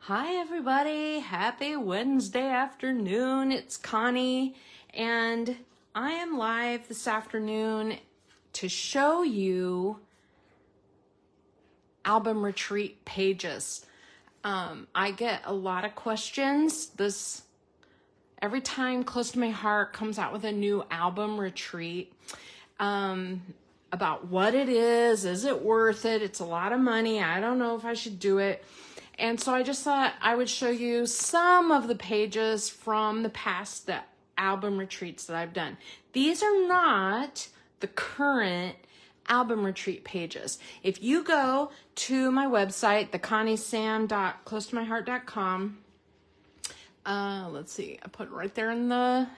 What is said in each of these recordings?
Hi everybody, happy Wednesday afternoon. It's Connie and I am live this afternoon to show you album retreat pages. I get a lot of questions. Every time Close to My Heart comes out with a new album retreat, about what it is it worth it? It's a lot of money. I don't know if I should do it. And so I just thought I would show you some of the pages from the past album retreats that I've done. These are not the current album retreat pages. If you go to my website, theconniesam.closetomyheart.com, let's see, I put it right there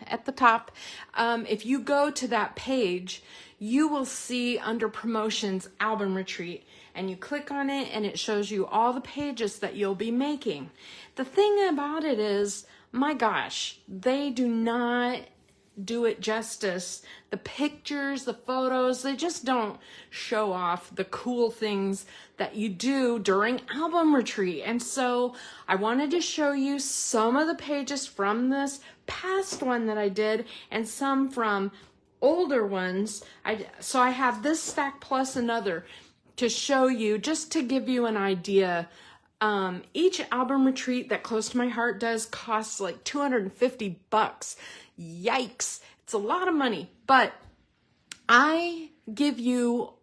at the top. If you go to that page, you will see under promotions album retreat, and you click on it and it shows you all the pages that you'll be making. The thing about it is, my gosh, they do not do it justice. The pictures, the photos, they just don't show off the cool things that you do during album retreat. And so I wanted to show you some of the pages from this past one that I did and some from older ones. So I have this stack plus another to show you, just to give you an idea. Each album retreat that Close to My Heart does costs like $250. Yikes. It's a lot of money, but I give you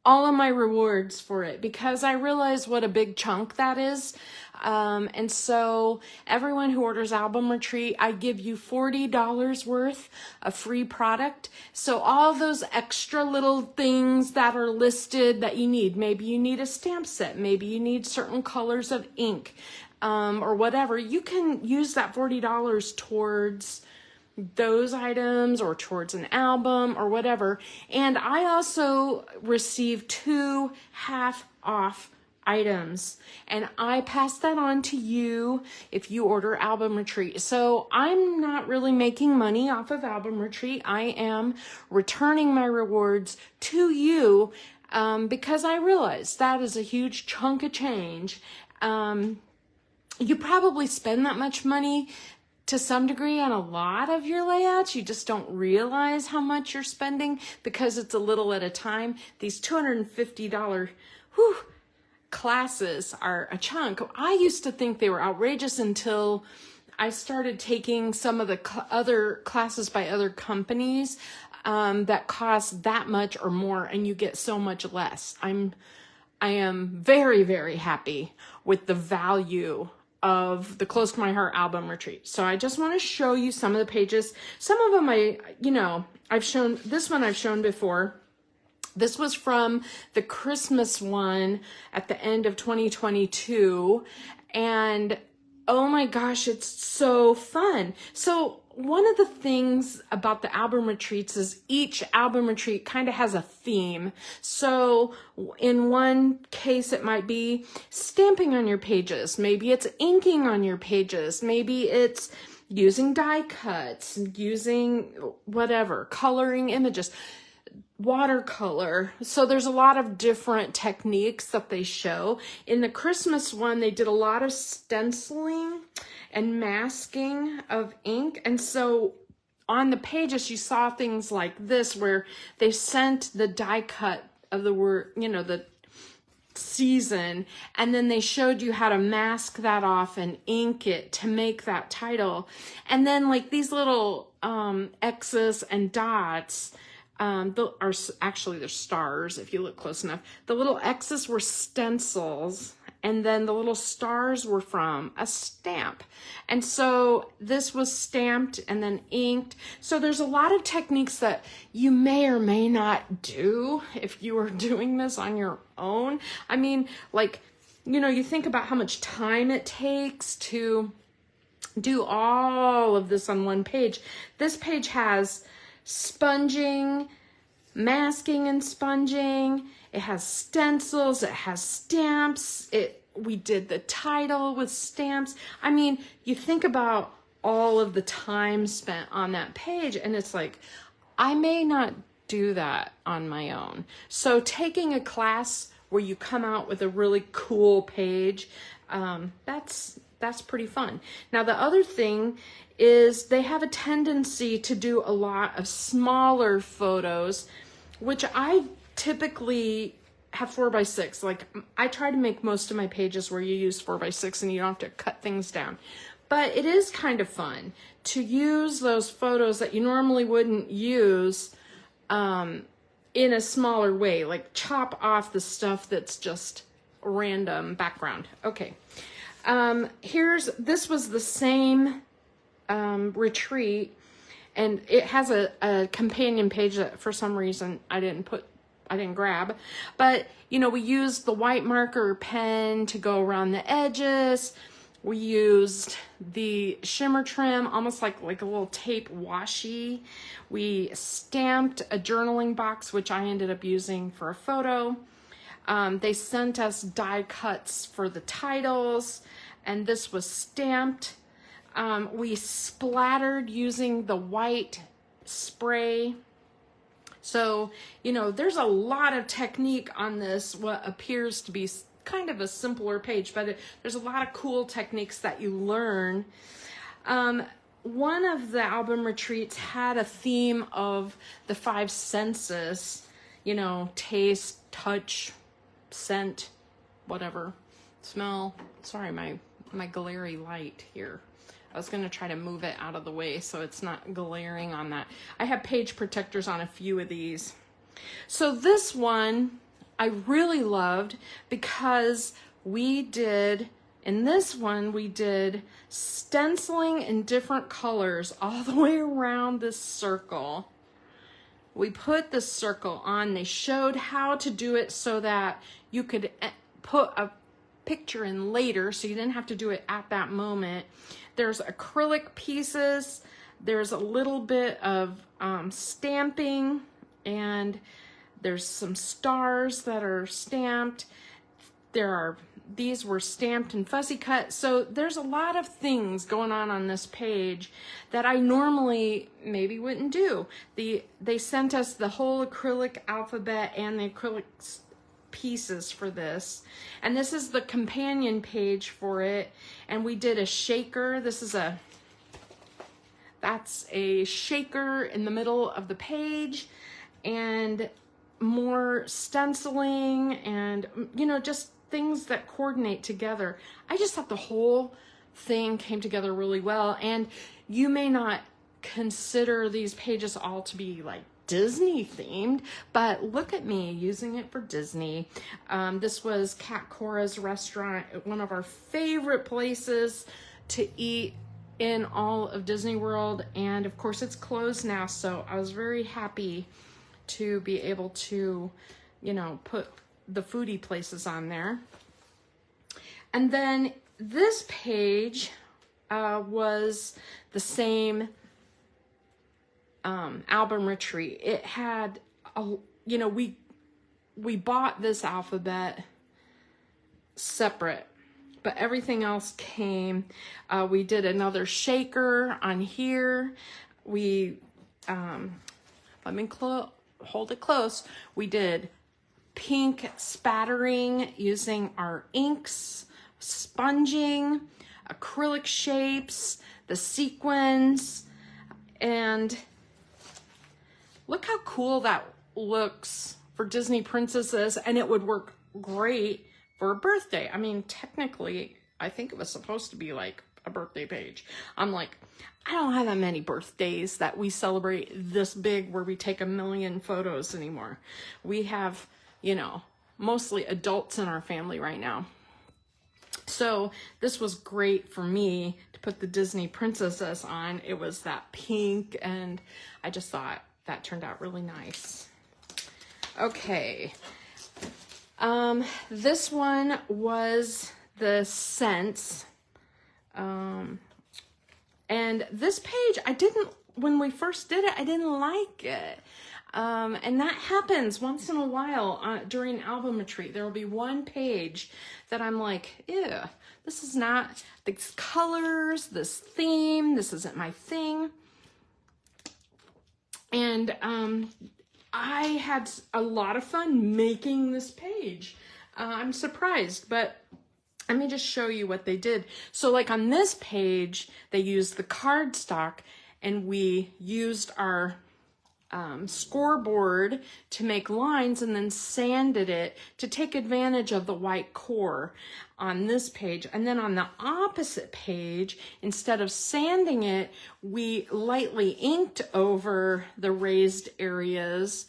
all of my rewards for it because I realize what a big chunk that is. And so everyone who orders album retreat, I give you $40 worth of free product. So all those extra little things that are listed that you need, maybe you need a stamp set, maybe you need certain colors of ink, or whatever, you can use that $40 towards those items or towards an album or whatever. And I also receive 2 half-off items, and I pass that on to you if you order album retreat. So I'm not really making money off of album retreat. I am returning my rewards to you because I realize that is a huge chunk of change. You probably spend that much money to some degree on a lot of your layouts. You just don't realize how much you're spending because it's a little at a time. These $250 classes are a chunk. I used to think they were outrageous until I started taking some of the other classes by other companies that cost that much or more, and you get so much less. I am very, very happy with the value of the Close to My Heart album retreat. So I just want to show you some of the pages. Some of them I've shown. This one I've shown before. This was from the Christmas one at the end of 2022. And oh my gosh, it's so fun. So one of the things about the album retreats is each album retreat kind of has a theme. So in one case, it might be stamping on your pages. Maybe it's inking on your pages. Maybe it's using die cuts, using whatever, coloring images, watercolor. So there's a lot of different techniques that they show. In the Christmas one, they did a lot of stenciling and masking of ink. And so on the pages, you saw things like this, where they sent the die cut of the word, the season, and then they showed you how to mask that off and ink it to make that title. And then like these little X's and dots, actually they're stars if you look close enough. The little X's were stencils, and then the little stars were from a stamp. And so this was stamped and then inked. So there's a lot of techniques that you may or may not do if you are doing this on your own. I mean, like, you think about how much time it takes to do all of this on one page. This page has sponging, masking and sponging. It has stencils, it has stamps. We did the title with stamps. I mean, you think about all of the time spent on that page, and it's like, I may not do that on my own. So taking a class where you come out with a really cool page, that's that's pretty fun. Now, the other thing is they have a tendency to do a lot of smaller photos, which I typically have 4x6. Like, I try to make most of my pages where you use 4x6 and you don't have to cut things down. But it is kind of fun to use those photos that you normally wouldn't use in a smaller way, like chop off the stuff that's just random background. Okay. This was the same retreat, and it has a companion page that for some reason I didn't grab, but you know, we used the white marker pen to go around the edges. We used the shimmer trim, almost like a little tape washi. We stamped a journaling box, which I ended up using for a photo. They sent us die cuts for the titles, and this was stamped. We splattered using the white spray. So, you know, there's a lot of technique on this, what appears to be kind of a simpler page, but there's a lot of cool techniques that you learn. One of the album retreats had a theme of the 5 senses, you know, taste, touch, scent, whatever, smell. Sorry, my glary light here. I was going to try to move it out of the way so it's not glaring on that. I have page protectors on a few of these. So this one I really loved because in this one we did stenciling in different colors all the way around this circle. We put the circle on. They showed how to do it so that you could put a picture in later, so you didn't have to do it at that moment. There's acrylic pieces. There's a little bit of stamping, and there's some stars that are stamped. These were stamped and fussy cut. So there's a lot of things going on this page that I normally maybe wouldn't do. They sent us the whole acrylic alphabet and the acrylic pieces for this. And this is the companion page for it. And we did a shaker. That's a shaker in the middle of the page, and more stenciling and, you know, just things that coordinate together. I just thought the whole thing came together really well. And you may not consider these pages all to be like Disney themed, but look at me using it for Disney. This was Cat Cora's restaurant, one of our favorite places to eat in all of Disney World. And of course it's closed now, so I was very happy to be able to, you know, put the foodie places on there. And then this page was the same album retreat. It had you know, we bought this alphabet separate, but everything else came. We did another shaker on here. We let me hold it close. We did pink spattering using our inks, sponging, acrylic shapes, the sequins, and look how cool that looks for Disney princesses, and it would work great for a birthday. I mean, technically, I think it was supposed to be like a birthday page. I'm like, I don't have that many birthdays that we celebrate this big where we take 1 million photos anymore. We have, you know, mostly adults in our family right now. So this was great for me to put the Disney princesses on. It was that pink, and I just thought that turned out really nice. Okay. This one was the scents. And this page, when we first did it, I didn't like it. And that happens once in a while during album retreat. There will be one page that I'm like, ew, this is not, these colors, this theme, this isn't my thing. And I had a lot of fun making this page. I'm surprised, but Let me just show you what they did. So like on this page, they used the cardstock, and we used our scoreboard to make lines, and then sanded it to take advantage of the white core on this page. And then on the opposite page, instead of sanding it, we lightly inked over the raised areas,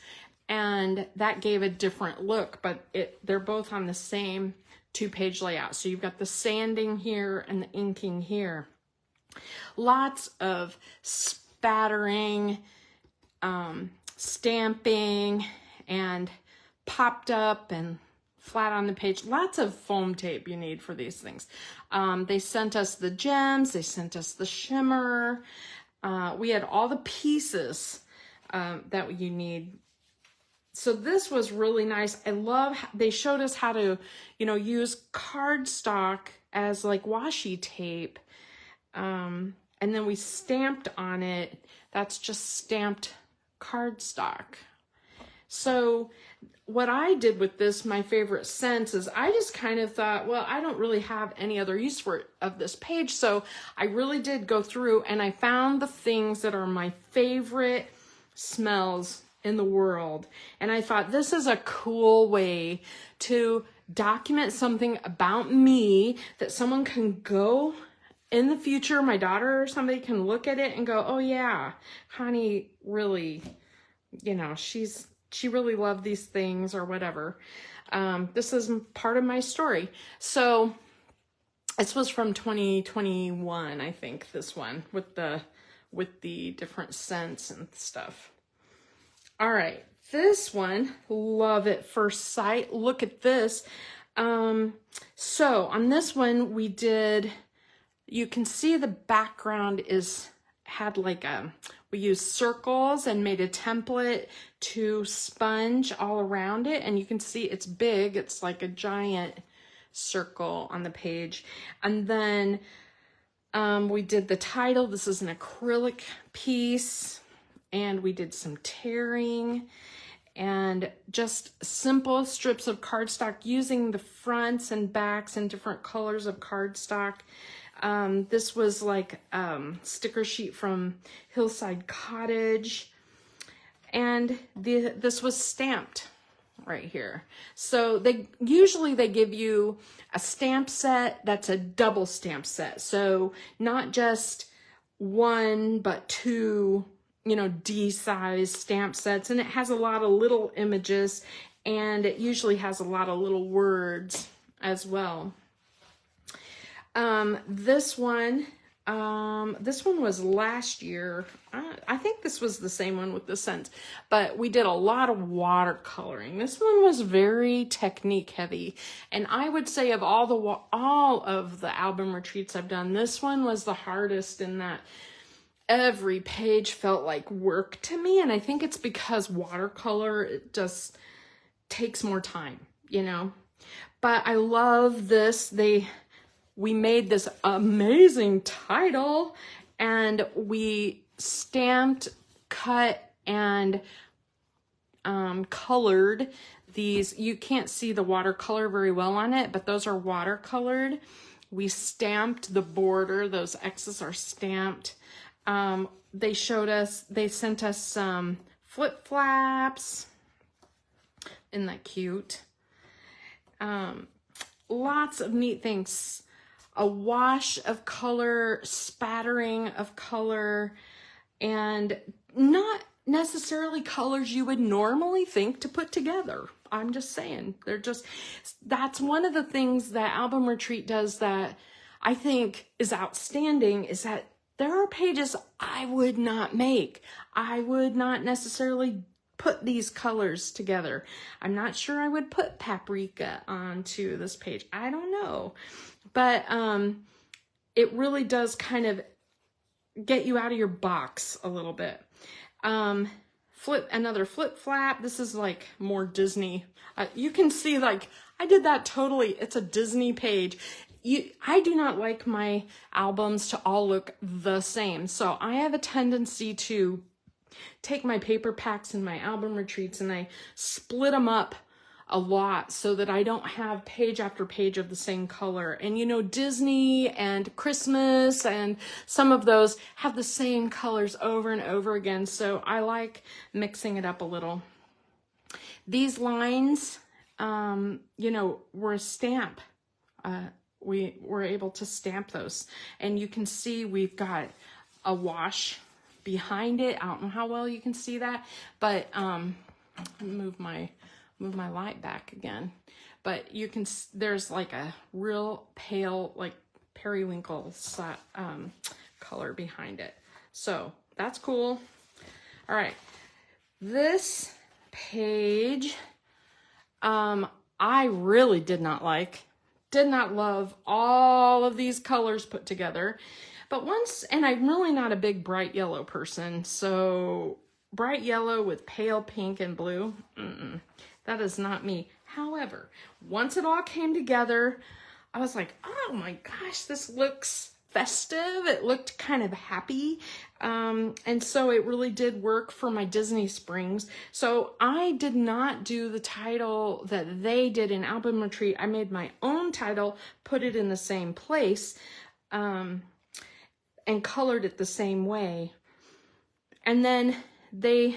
and that gave a different look, but they're both on the same 2-page layout. So you've got the sanding here and the inking here. Lots of spattering, stamping, and popped up and flat on the page. Lots of foam tape you need for these things. They sent us the gems, they sent us the shimmer. We had all the pieces that you need. So this was really nice. I love, they showed us how to, use cardstock as like washi tape. And then we stamped on it. That's just stamped cardstock. So what I did with this, my favorite sense, is I just kind of thought, well, I don't really have any other use for it of this page. So I really did go through and I found the things that are my favorite smells in the world. And I thought this is a cool way to document something about me that someone can go in the future, my daughter or somebody can look at it and go, oh yeah, Connie really, she really loved these things or whatever. This is part of my story. So this was from 2021, I think, this one with the different scents and stuff. All right, this one, love at first sight. Look at this. So on this one we did, you can see the background had like we used circles and made a template to sponge all around it. And you can see it's big. It's like a giant circle on the page. And then we did the title. This is an acrylic piece. And we did some tearing and just simple strips of cardstock using the fronts and backs and different colors of cardstock. This was like sticker sheet from Hillside Cottage, and this was stamped right here. So they give you a stamp set that's a double stamp set. So not just one, but two, D-size stamp sets, and it has a lot of little images, and it usually has a lot of little words as well. This one was last year. I think this was the same one with the scents, but we did a lot of watercoloring. This one was very technique heavy, and I would say of all of the album retreats I've done, this one was the hardest in that every page felt like work to me. And I think it's because watercolor, it just takes more time, but I love this. We made this amazing title, and we stamped, cut, and colored these. You can't see the watercolor very well on it, but those are watercolored. We stamped the border. Those X's are stamped. They sent us some flip-flaps. Isn't that cute? Lots of neat things. A wash of color, spattering of color, and not necessarily colors you would normally think to put together. I'm just saying, that's one of the things that Album Retreat does that I think is outstanding, is that there are pages I would not make. I would not necessarily put these colors together. I'm not sure I would put paprika onto this page. I don't know. But it really does kind of get you out of your box a little bit. Another flip flap. This is like more Disney. You can see, like, I did that totally. It's a Disney page. I do not like my albums to all look the same. So I have a tendency to take my paper packs and my album retreats and I split them up a lot so that I don't have page after page of the same color. And you know, Disney and Christmas and some of those have the same colors over and over again. So I like mixing it up a little. These lines, you know, were a stamp. We were able to stamp those. And you can see we've got a wash behind it. I don't know how well you can see that, but move my light back again. But you can, there's like a real pale, like periwinkle color behind it. So that's cool. All right. This page, I really did not love all of these colors put together. But once, and I'm really not a big bright yellow person, so bright yellow with pale pink and blue, that is not me. However, once it all came together, I was like, oh my gosh, this looks festive. It looked kind of happy. And so it really did work for my Disney Springs. So I did not do the title that they did in Album Retreat. I made my own title, put it in the same place, and colored it the same way. And then they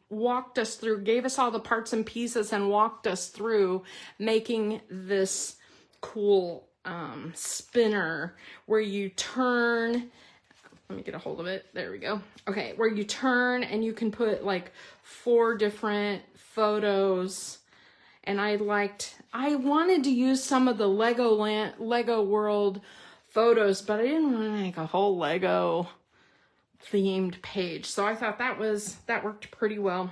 walked us through, gave us all the parts and pieces and walked us through making this cool spinner where you turn. Let me get a hold of it. There we go. Okay, where you turn and you can put like 4 different photos. And I wanted to use some of the Lego World photos, but I didn't want to make a whole Lego themed page. So I thought that worked pretty well.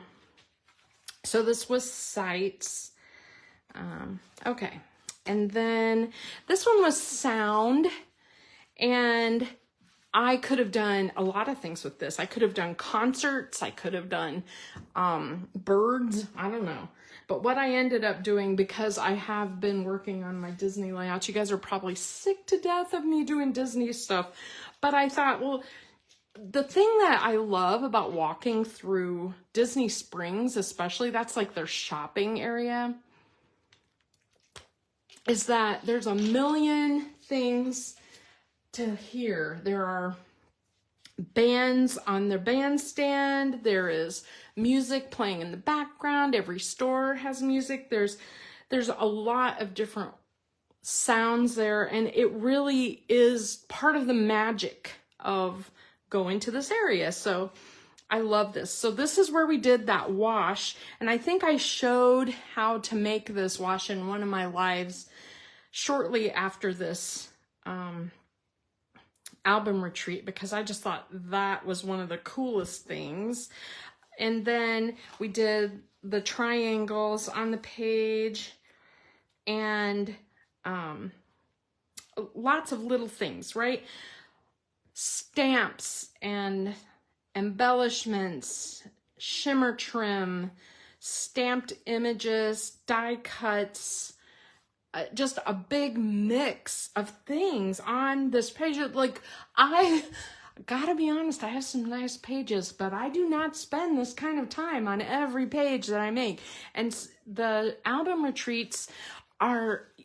So this was sights. Okay. And then this one was sound, and I could have done a lot of things with this. I could have done concerts. I could have done birds. I don't know. But what I ended up doing, because I have been working on my Disney layouts, you guys are probably sick to death of me doing Disney stuff. But I thought, well, the thing that I love about walking through Disney Springs, especially, that's like their shopping area, is that there's a million things to hear. There are bands on their bandstand. There is music playing in the background. Every store has music. There's a lot of different sounds there, and it really is part of the magic of going to this area. So I love this. So this is where we did that wash, and I think I showed how to make this wash in one of my lives shortly after this album retreat, because I just thought that was one of the coolest things. And then we did the triangles on the page, and lots of little things, right? Stamps and embellishments, shimmer trim, stamped images, die cuts, just a big mix of things on this page. Like, I gotta be honest, I have some nice pages, but I do not spend this kind of time on every page that I make. And the album retreats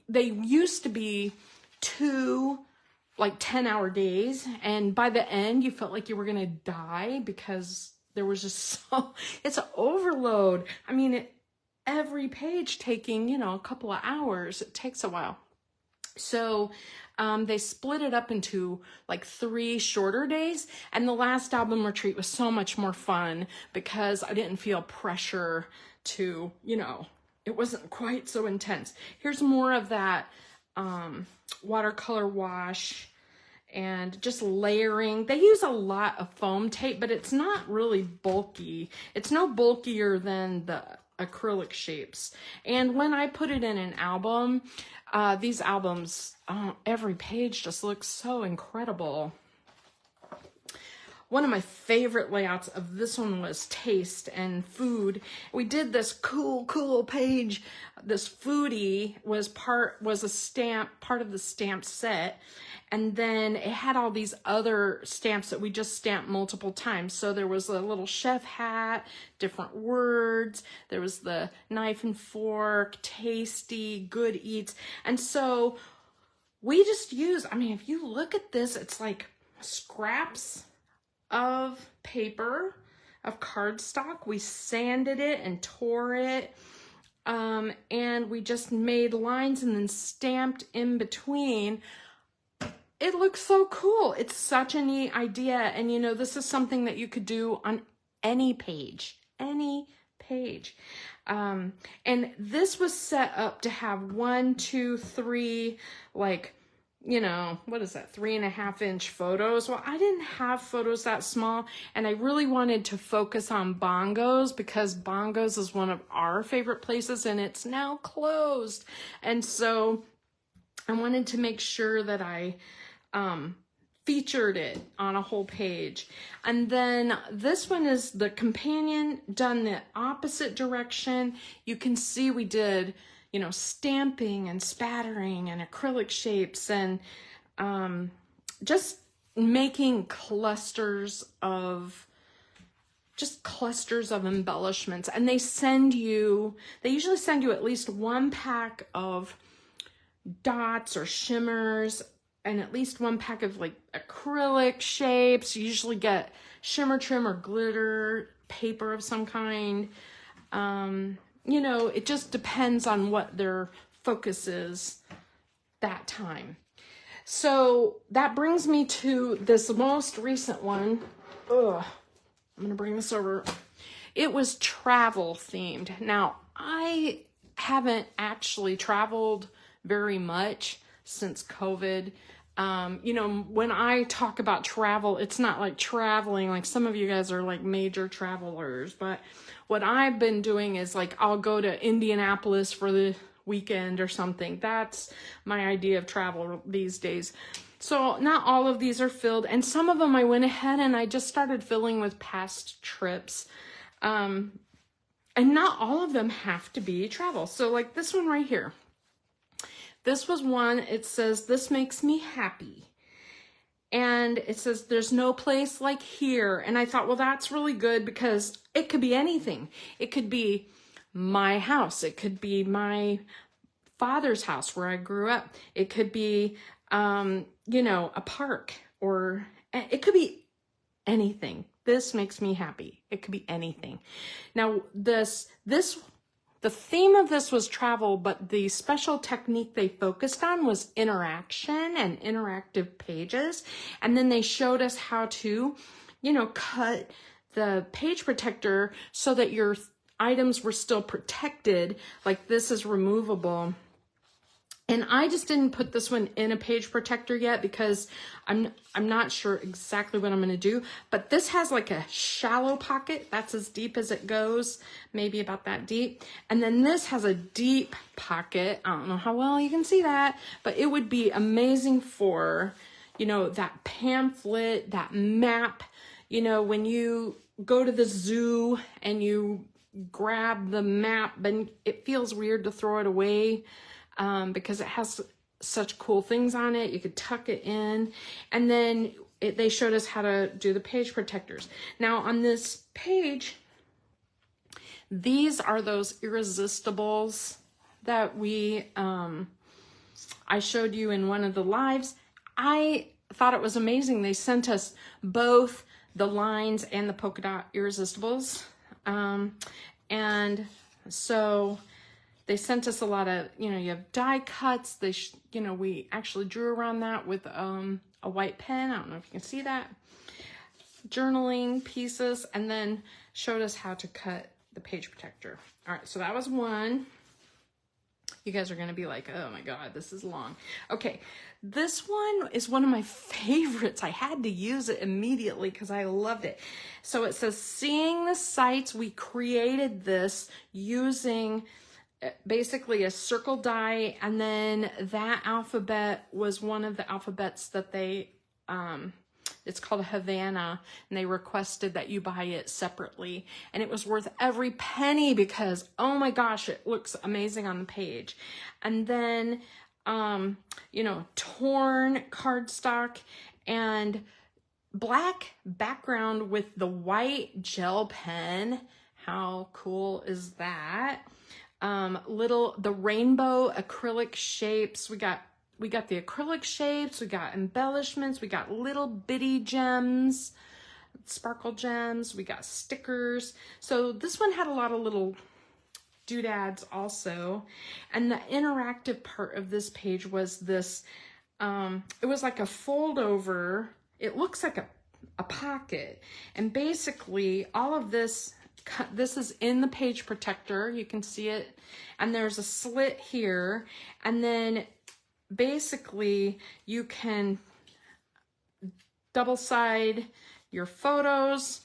they used to be 2 like 10-hour days, and by the end you felt like you were gonna die because there was just it's an overload. I mean, every page taking, a couple of hours. It takes a while. So they split it up into like 3 shorter days, and the last album retreat was so much more fun because I didn't feel pressure to, it wasn't quite so intense. Here's more of that watercolor wash and just layering. They use a lot of foam tape, but it's not really bulky. It's no bulkier than the acrylic shapes. And when I put it in an album, these albums, every page just looks so incredible. one of my favorite layouts of this one was taste and food. We did this cool page. This foodie was part of the stamp set. And then it had all these other stamps that we just stamped multiple times. So there was a little chef hat, different words. There was the knife and fork, tasty, good eats. And so we just use, I mean, if you look at this, it's like scraps of paper, of cardstock. We sanded it and tore it. And we just made lines and then stamped in between. It looks so cool. It's such a neat idea. And you know, this is something that you could do on any page. And this was set up to have 1, 2, 3, like, you know, what is that, 3.5-inch photos. Well, I didn't have photos that small, and I really wanted to focus on Bongos because Bongos is one of our favorite places and it's now closed. And so I wanted to make sure that I featured it on a whole page. And then this one is the companion done the opposite direction. You can see we did, you know, stamping and spattering and acrylic shapes and just making clusters of embellishments. And they usually send you at least one pack of dots or shimmers and at least one pack of like acrylic shapes. You usually get shimmer trim or glitter paper of some kind. You know, it just depends on what their focus is that time. So that brings me to this most recent one. I'm gonna bring this over. It was travel themed. Now, I haven't actually traveled very much since COVID. You know, when I talk about travel, it's not like traveling, like some of you guys are like major travelers, but what I've been doing is like, I'll go to Indianapolis for the weekend or something. That's my idea of travel these days. So not all of these are filled, and some of them I went ahead and I just started filling with past trips. And not all of them have to be travel. So like this one right here. This was one, it says, "This makes me happy." And it says, "There's no place like here." And I thought, well, that's really good because it could be anything. It could be my house. It could be my father's house where I grew up. It could be, you know, a park, or it could be anything. This makes me happy. It could be anything. Now, the theme of this was travel, but the special technique they focused on was interaction and interactive pages. And then they showed us how to, you know, cut the page protector so that your items were still protected. Like this is removable. And I just didn't put this one in a page protector yet because I'm not sure exactly what I'm going to do. But this has like a shallow pocket. That's as deep as it goes, maybe about that deep. And then this has a deep pocket. I don't know how well you can see that, but it would be amazing for, you know, that pamphlet, that map. You know, when you go to the zoo and you grab the map, and it feels weird to throw it away. Because it has such cool things on it. You could tuck it in. And then they showed us how to do the page protectors. Now on this page, these are those irresistibles that I showed you in one of the lives. I thought it was amazing. They sent us both the lines and the polka dot irresistibles. And so they sent us a lot of, you know, you have die cuts. You know, we actually drew around that with a white pen. I don't know if you can see that. Journaling pieces, and then showed us how to cut the page protector. All right, so that was one. You guys are going to be like, oh my God, this is long. Okay, this one is one of my favorites. I had to use it immediately because I loved it. So it says, "Seeing the sights." We created this using basically a circle die, and then that alphabet was one of the alphabets that they It's called Havana, and they requested that you buy it separately. And it was worth every penny because, oh my gosh, it looks amazing on the page. And then, you know, torn cardstock and black background with the white gel pen. How cool is that? The rainbow acrylic shapes. We got the acrylic shapes, we got embellishments, we got little bitty gems, sparkle gems, we got stickers. So this one had a lot of little doodads also. And the interactive part of this page was this, it was like a fold over, it looks like a pocket. And basically all of this is in the page protector, you can see it. And there's a slit here. And then basically you can double side your photos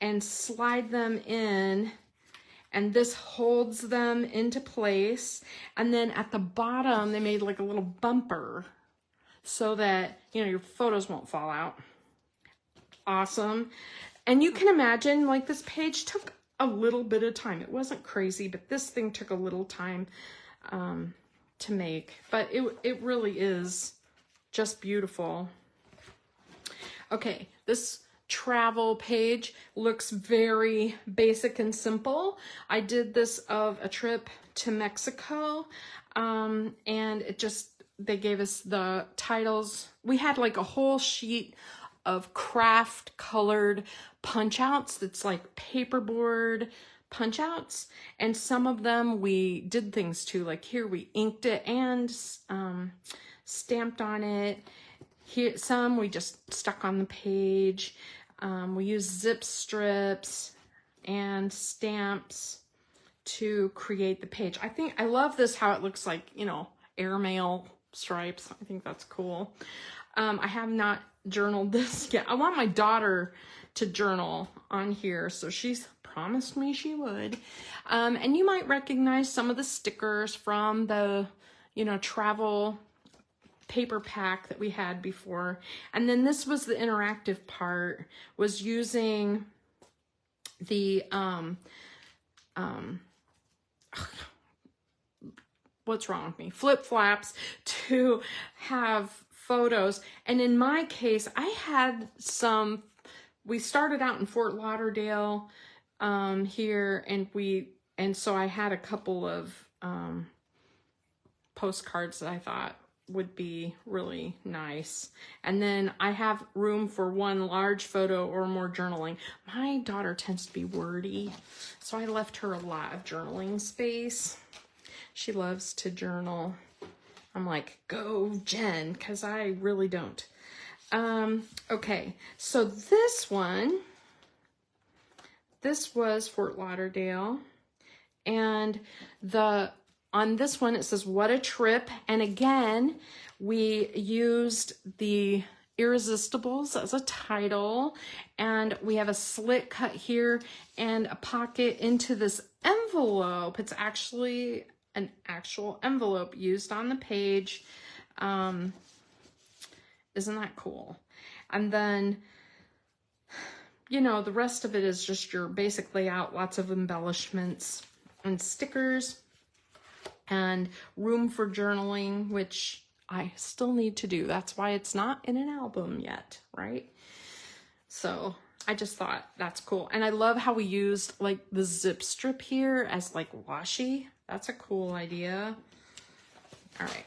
and slide them in, and this holds them into place. And then at the bottom they made like a little bumper so that, you know, your photos won't fall out. Awesome. And you can imagine, like, this page took a little bit of time. It wasn't crazy, but this thing took a little time to make, but it really is just beautiful. Okay, this travel page looks very basic and simple. I did this of a trip to Mexico, and they gave us the titles. We had like a whole sheet of craft colored punch outs that's like paperboard punch outs, and some of them we did things to, like here we inked it and stamped on it. Here some we just stuck on the page. We used zip strips and stamps to create the page. I love this, how it looks like, you know, airmail stripes. I think that's cool. I have not journaled this yet. I want my daughter to journal on here, so she's promised me she would. And you might recognize some of the stickers from the, you know, travel paper pack that we had before. And then this was the interactive part, was using the, what's wrong with me? Flip flaps to have photos. And in my case, I had some, we started out in Fort Lauderdale here, and so I had a couple of postcards that I thought would be really nice. And then I have room for one large photo or more journaling. My daughter tends to be wordy, so I left her a lot of journaling space. She loves to journal. I'm like, go Jen, because I really don't. Okay, so this was Fort Lauderdale, and on this one it says, what a trip. And again, we used the Irresistibles as a title, and we have a slit cut here and a pocket into this envelope. It's actually an actual envelope used on the page. Isn't that cool? And then, you know, the rest of it is just your basic layout, lots of embellishments and stickers and room for journaling, which I still need to do. That's why it's not in an album yet, right? So I just thought that's cool. And I love how we used like the zip strip here as like washi. That's a cool idea. All right.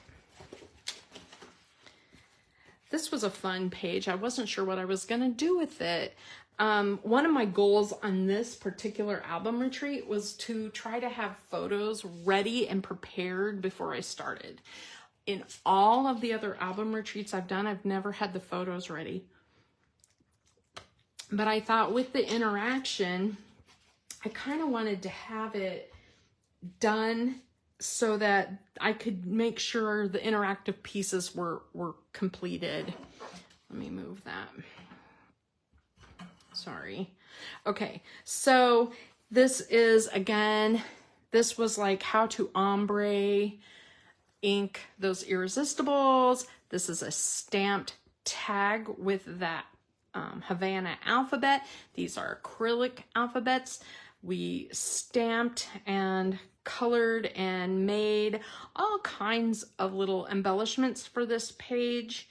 This was a fun page. I wasn't sure what I was going to do with it. One of my goals on this particular album retreat was to try to have photos ready and prepared before I started. In all of the other album retreats I've done, I've never had the photos ready. But I thought with the interaction, I kind of wanted to have it done so that I could make sure the interactive pieces were completed. Let me move that. Sorry. Okay, so this is, again, this was like how to ombre ink those Irresistibles. This is a stamped tag with that Havana alphabet. These are acrylic alphabets. We stamped and colored and made all kinds of little embellishments for this page.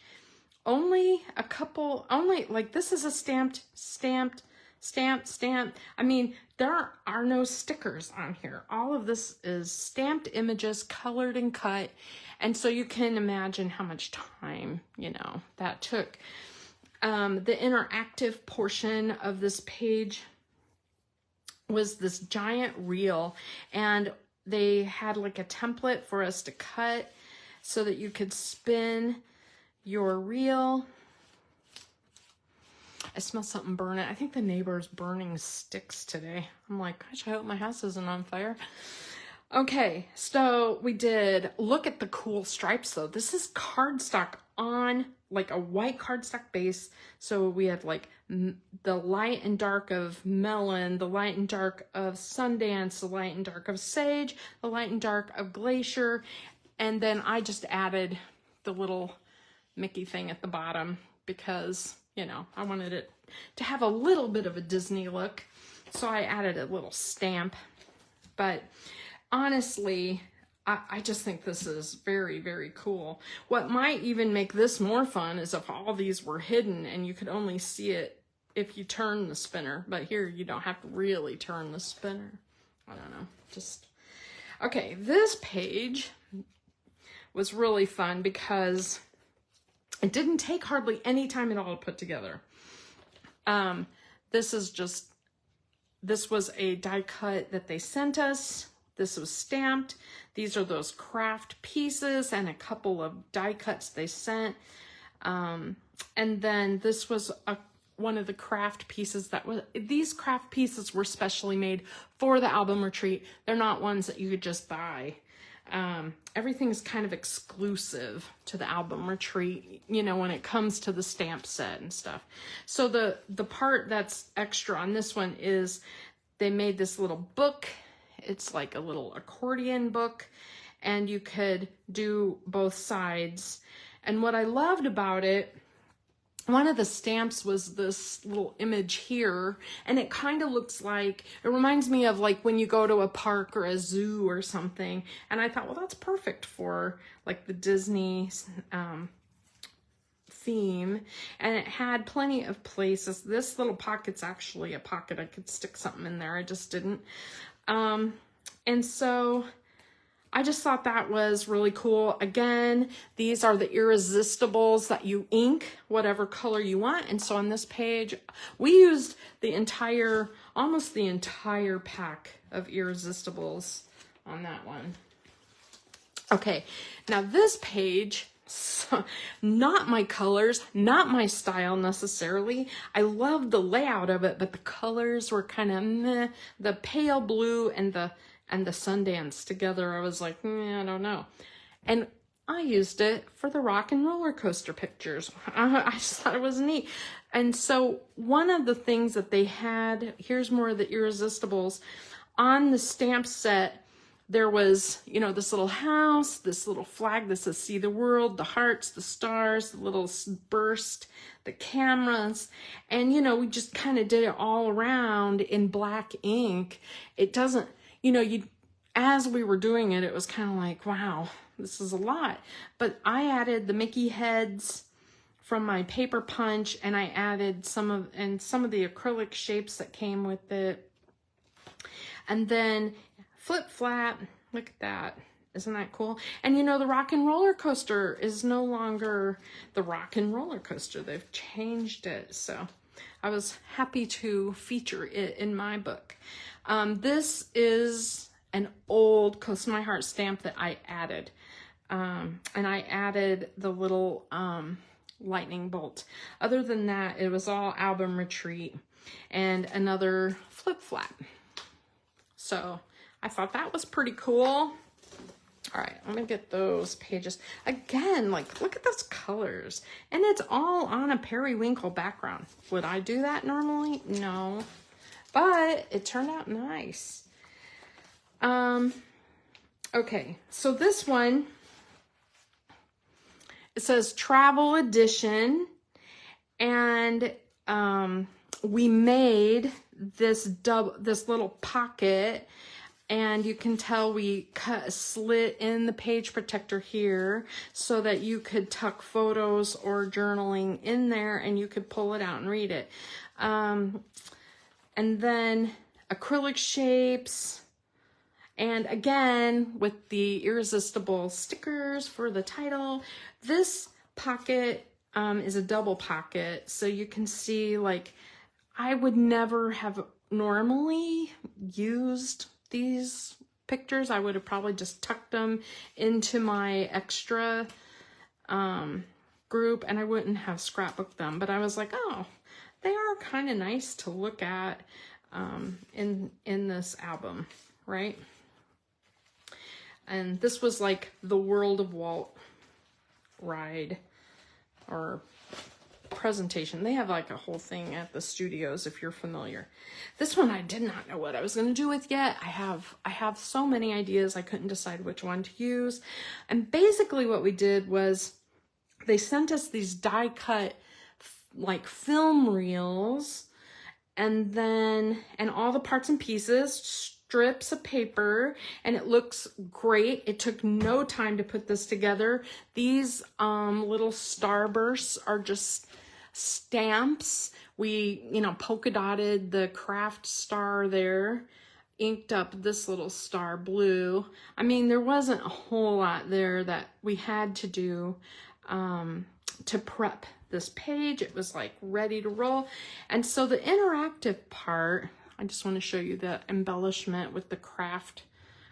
Only a couple, like this is a stamped. I mean, there are no stickers on here. All of this is stamped images, colored and cut. And so you can imagine how much time, you know, that took. The interactive portion of this page was this giant reel, and they had like a template for us to cut so that you could spin your reel. I smell something burning. I think the neighbor's burning sticks today. I'm like, gosh, I hope my house isn't on fire. Okay, so we did, look at the cool stripes though. This is cardstock on like a white cardstock base. So we had like the light and dark of melon, the light and dark of Sundance, the light and dark of sage, the light and dark of glacier. And then I just added the little Mickey thing at the bottom because, you know, I wanted it to have a little bit of a Disney look. So I added a little stamp, but honestly, I just think this is very, very cool. What might even make this more fun is if all these were hidden and you could only see it if you turn the spinner. But here you don't have to really turn the spinner. I don't know, just... Okay, this page was really fun because it didn't take hardly any time at all to put together. This was a die cut that they sent us. This was stamped. These are those craft pieces and a couple of die cuts they sent. And then this was one of the craft pieces these craft pieces were specially made for the album retreat. They're not ones that you could just buy. Everything's kind of exclusive to the album retreat, you know, when it comes to the stamp set and stuff. So the part that's extra on this one is they made this little book. It's like a little accordion book, and you could do both sides. And what I loved about it, one of the stamps was this little image here, and it kind of looks like, it reminds me of like when you go to a park or a zoo or something. And I thought, well, that's perfect for like the Disney theme. And it had plenty of places. This little pocket's actually a pocket. I could stick something in there. I just didn't. And so I just thought that was really cool. Again, these are the irresistibles that you ink whatever color you want. And so on this page, we used almost the entire pack of irresistibles on that one. Okay, now this page, not my colors, not my style necessarily. I loved the layout of it, but the colors were kind of meh. The pale blue and the Sundance together, I was like, I don't know. And I used it for the rock and roller coaster pictures. I just thought it was neat. And so one of the things that they had, here's more of the irresistibles, on the stamp set, there was, you know, this little house, this little flag that says see the world, the hearts, the stars, the little burst, the cameras. And, you know, we just kind of did it all around in black ink. It doesn't, you know, as we were doing it, it was kind of like, wow, this is a lot. But I added the Mickey heads from my paper punch, and I added some of the acrylic shapes that came with it. And then flip flap, look at that. Isn't that cool? And you know, the rock and roller coaster is no longer the rock and roller coaster. They've changed it. So I was happy to feature it in my book. This is an old Close to My Heart stamp that I added. And I added the little lightning bolt. Other than that, it was all album retreat and another flip flap. So I thought that was pretty cool. All right, I'm gonna get those pages. Again, like, look at those colors. And it's all on a periwinkle background. Would I do that normally? No. But it turned out nice. Okay, so this one, it says travel edition. And we made this little pocket, and you can tell we cut a slit in the page protector here so that you could tuck photos or journaling in there and you could pull it out and read it. And then acrylic shapes, and again with the irresistible stickers for the title. This pocket is a double pocket, so you can see, like, I would never have normally used these pictures. I would have probably just tucked them into my extra group, and I wouldn't have scrapbooked them. But I was like, oh, they are kind of nice to look at in this album, right? And this was like the World of Walt ride or presentation. They have like a whole thing at the studios if you're familiar. This one I did not know what I was going to do with yet. I have so many ideas. I couldn't decide which one to use. And basically what we did was they sent us these die cut like film reels, and all the parts and pieces, strips of paper, and it looks great. It took no time to put this together. These little starbursts are just stamps. We, polka dotted the craft star there, inked up this little star blue. I mean, there wasn't a whole lot there that we had to do to prep this page. It was like ready to roll. And so the interactive part, I just want to show you the embellishment with the craft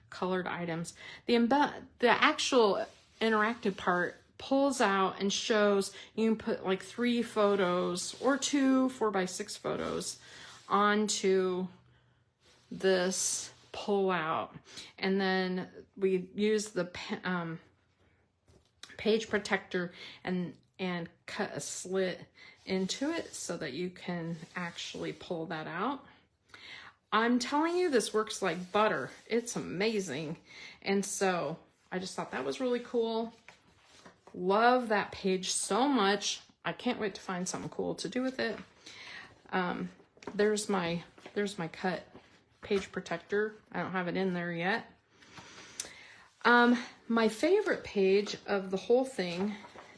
colored items. The actual interactive part pulls out and shows you can put like 3 photos or 2 4x6 photos onto this pull out. And then we use the page protector and cut a slit into it so that you can actually pull that out. I'm telling you, this works like butter. It's amazing. And so I just thought that was really cool. Love that page so much. I can't wait to find something cool to do with it. There's my cut page protector. I don't have it in there yet. My favorite page of the whole thing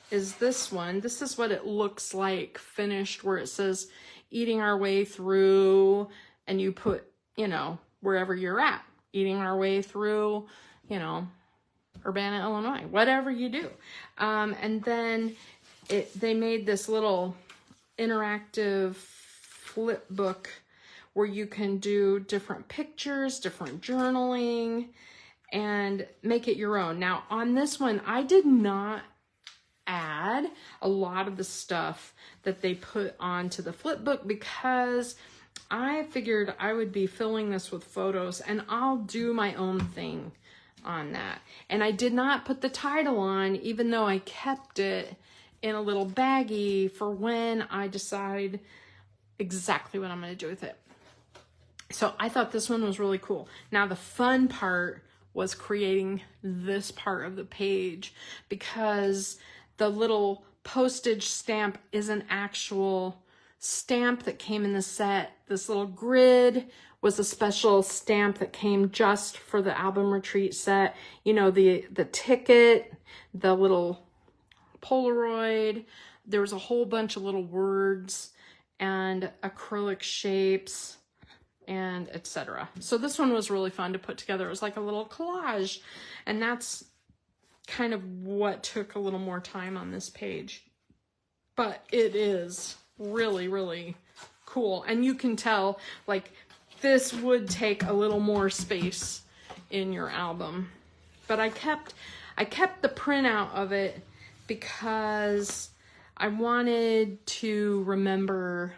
is this one. This is what it looks like finished, where it says eating our way through, and you put, wherever you're at, eating our way through, Urbana, Illinois, whatever you do. And then they made this little interactive flip book where you can do different pictures, different journaling, and make it your own. Now, on this one, I did not add a lot of the stuff that they put onto the flip book because I figured I would be filling this with photos, and I'll do my own thing on that. And I did not put the title on, even though I kept it in a little baggie for when I decide exactly what I'm going to do with it. So I thought this one was really cool. Now the fun part was creating this part of the page, because the little postage stamp is an actual stamp that came in the set. This little grid was a special stamp that came just for the album retreat set. The ticket, the little Polaroid, there was a whole bunch of little words and acrylic shapes and etc. So this one was really fun to put together. It was like a little collage, and that's kind of what took a little more time on this page. But it is really, really cool. And you can tell, like, this would take a little more space in your album. But I kept the printout of it because I wanted to remember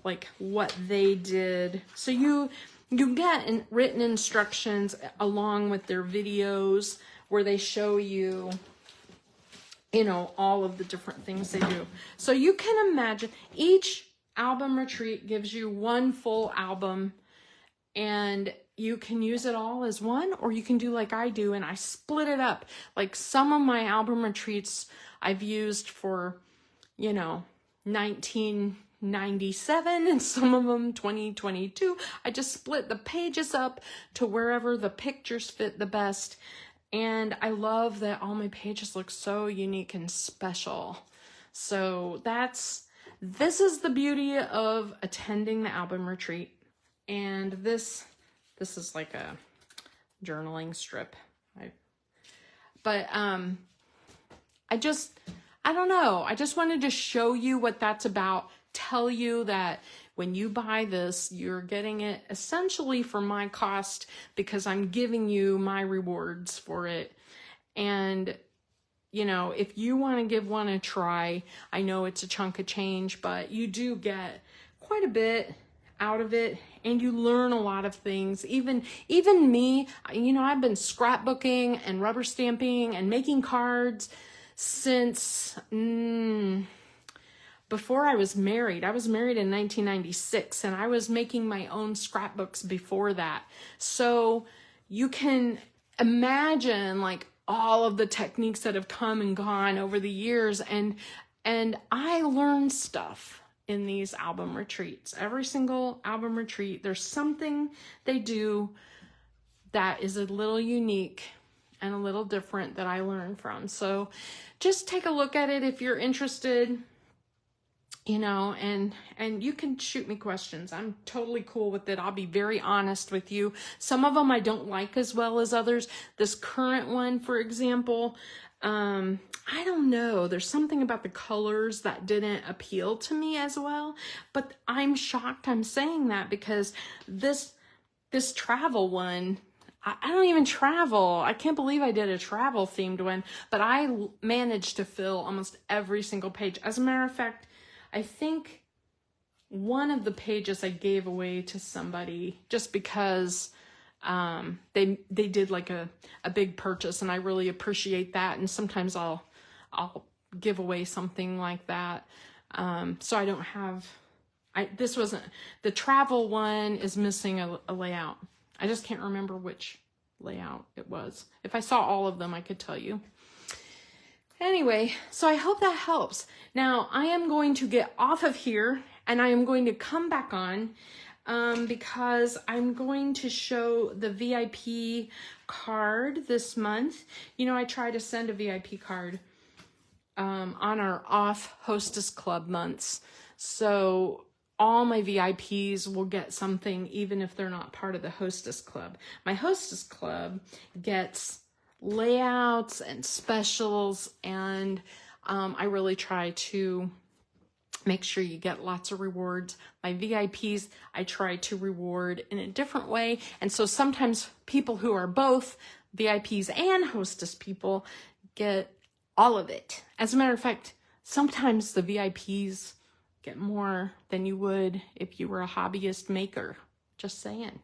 like what they did. So you get written instructions along with their videos where they show you, all of the different things they do. So you can imagine each album retreat gives you one full album, and you can use it all as one, or you can do like I do, and I split it up. Like some of my album retreats I've used for, 19 97 and some of them 2022. I just split the pages up to wherever the pictures fit the best. And I love that all my pages look so unique and special. So this is the beauty of attending the album retreat. And this is like a journaling strip. I don't know. I just wanted to show you what that's about. Tell you that when you buy this, you're getting it essentially for my cost because I'm giving you my rewards for it. And, you know, if you want to give one a try, I know it's a chunk of change, but you do get quite a bit out of it and you learn a lot of things. Even me, you know, I've been scrapbooking and rubber stamping and making cards since before I was married. I was married in 1996 and I was making my own scrapbooks before that. So you can imagine like all of the techniques that have come and gone over the years, and I learned stuff in these album retreats. Every single album retreat, there's something they do that is a little unique and a little different that I learned from. So just take a look at it if you're interested, you know, and you can shoot me questions. I'm totally cool with it. I'll be very honest with you. Some of them I don't like as well as others. This current one, for example, I don't know. There's something about the colors that didn't appeal to me as well, but I'm shocked I'm saying that because this travel one, I don't even travel. I can't believe I did a travel themed one, but I managed to fill almost every single page. As a matter of fact, I think one of the pages I gave away to somebody just because they did like a big purchase, and I really appreciate that. And sometimes I'll give away something like that. So I don't have, this wasn't, the travel one is missing a layout. I just can't remember which layout it was. If I saw all of them, I could tell you. Anyway, so I hope that helps. Now, I am going to get off of here and I am going to come back on because I'm going to show the VIP card this month. You know, I try to send a VIP card on our off Hostess Club months. So all my VIPs will get something even if they're not part of the Hostess Club. My Hostess Club gets layouts and specials, and I really try to make sure you get lots of rewards. My VIPs, I try to reward in a different way. And so sometimes people who are both VIPs and Hostess people get all of it. As a matter of fact, sometimes the VIPs get more than you would if you were a hobbyist maker. Just saying.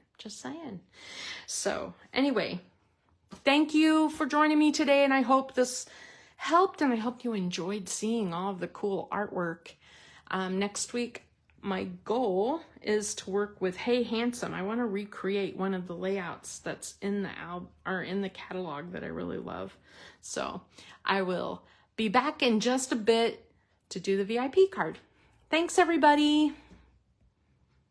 So anyway, thank you for joining me today, and I hope this helped, and I hope you enjoyed seeing all of the cool artwork. Next week, my goal is to work with Hey Handsome. I want to recreate one of the layouts that's in the album or in the catalog that I really love. So I will be back in just a bit to do the VIP card. Thanks, everybody.